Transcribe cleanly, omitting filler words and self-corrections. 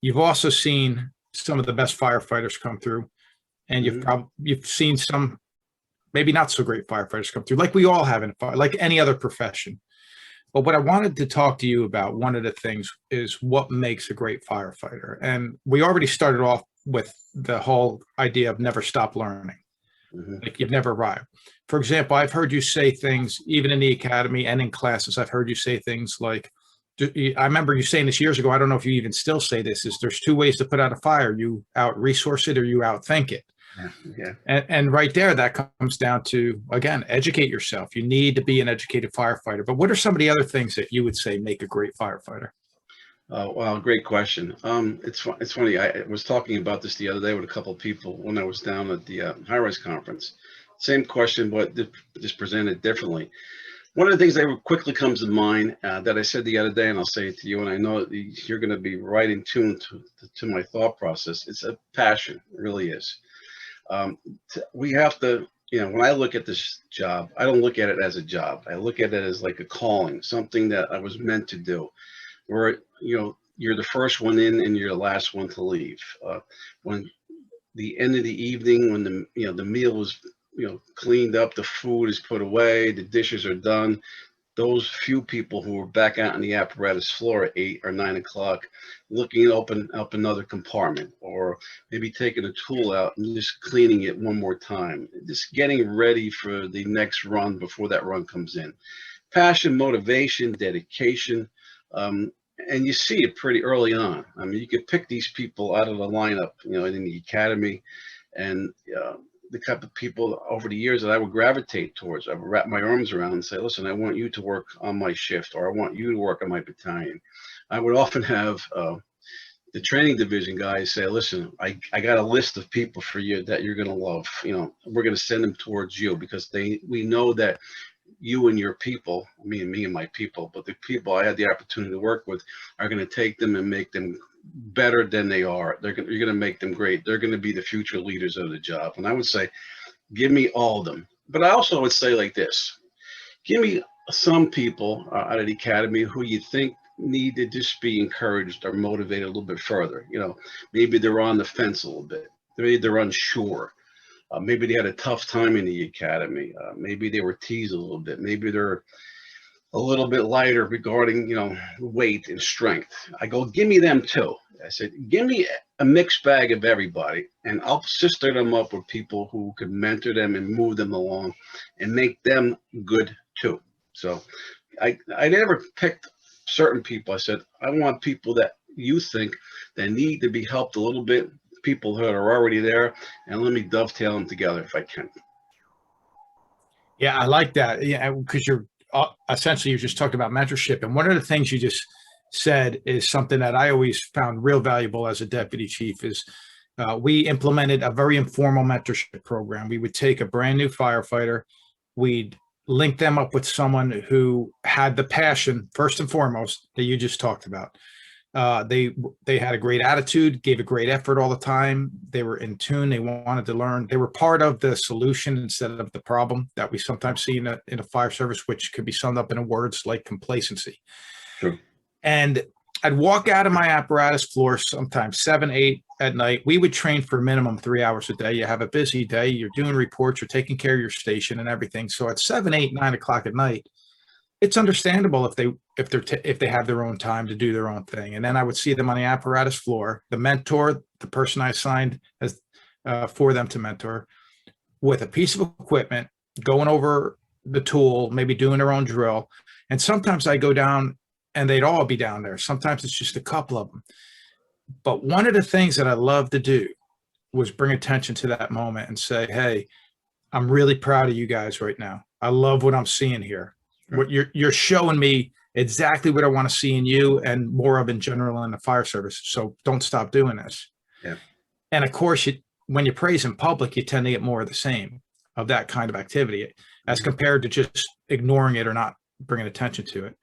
you've also seen some of the best firefighters come through, and you've seen some maybe not so great firefighters come through, like we all have in fire, like any other profession. But what I wanted to talk to you about, one of the things, is what makes a great firefighter. And we already started off with the whole idea of never stop learning. Like you've never arrived. For example, I've heard you say things, even in the academy and in classes, I've heard you say things like, I remember you saying this years ago, I don't know if you even still say this, is there's two ways to put out a fire. You out resource it or you outthink it. Yeah. And right there, that comes down to, again, educate yourself. You need to be an educated firefighter. But what are some of the other things that you would say make a great firefighter? Well, great question. It's funny. I was talking about this the other day with a couple of people when I was down at the high-rise conference. Same question, but just presented differently. One of the things that quickly comes to mind that I said the other day, and I'll say it to you, and I know that you're going to be right in tune to my thought process. It's a passion. It really is. We have to, when I look at this job, I don't look at it as a job. I look at it as like a calling, something that I was meant to do, where, you're the first one in and you're the last one to leave. When the end of the evening, when the meal is, cleaned up, the food is put away, the dishes are done, those few people who are back out on the apparatus floor at 8 or 9 o'clock, looking open up another compartment, or maybe taking a tool out and just cleaning it one more time, just getting ready for the next run before that run comes in. Passion, motivation, dedication, and you see it pretty early on. I mean, you could pick these people out of the lineup, in the academy, and the type of people over the years that I would gravitate towards. I would wrap my arms around and say, listen, I want you to work on my shift, or I want you to work on my battalion. I would often have the training division guys say, listen, I got a list of people for you that you're going to love. We're going to send them towards you because we know that you and your people, me and my people, but the people I had the opportunity to work with are going to take them and make them better than they are. You're going to make them great. They're going to be the future leaders of the job. And I would say, give me all of them. But I also would say like this, give me some people out of the academy who you think need to just be encouraged or motivated a little bit further. Maybe they're on the fence a little bit. Maybe they're unsure. Maybe they had a tough time in the academy. Maybe they were teased a little bit. Maybe they're a little bit lighter regarding, weight and strength. I go, give me them too. I said, give me a mixed bag of everybody, and I'll sister them up with people who could mentor them and move them along and make them good too. So I never picked certain people. I said, I want people that you think that need to be helped a little bit, people that are already there, and let me dovetail them together if I can. Yeah, I like that. Yeah, because you're essentially, you just talked about mentorship. And one of the things you just said is something that I always found real valuable as a deputy chief is we implemented a very informal mentorship program. We would take a brand new firefighter, we'd link them up with someone who had the passion, first and foremost, that you just talked about. They had a great attitude, gave a great effort all the time. They were in tune. They wanted to learn. They were part of the solution instead of the problem that we sometimes see in a fire service, which could be summed up in words like complacency. Sure. And I'd walk out of my apparatus floor sometimes 7, 8 at night. We would train for minimum 3 hours a day. You have a busy day. You're doing reports. You're taking care of your station and everything. So at 7, 8, 9 o'clock at night, it's understandable if they have their own time to do their own thing. And then I would see them on the apparatus floor, the mentor, the person I assigned as for them to mentor, with a piece of equipment, going over the tool, maybe doing their own drill. And sometimes I go down and they'd all be down there. Sometimes it's just a couple of them. But one of the things that I love to do was bring attention to that moment and say, hey, I'm really proud of you guys right now. I love what I'm seeing here. What you're showing me exactly what I want to see in you and more of in general in the fire service. So don't stop doing this. Yeah. And of course, when you praise in public, you tend to get more of the same of that kind of activity as compared to just ignoring it or not bringing attention to it.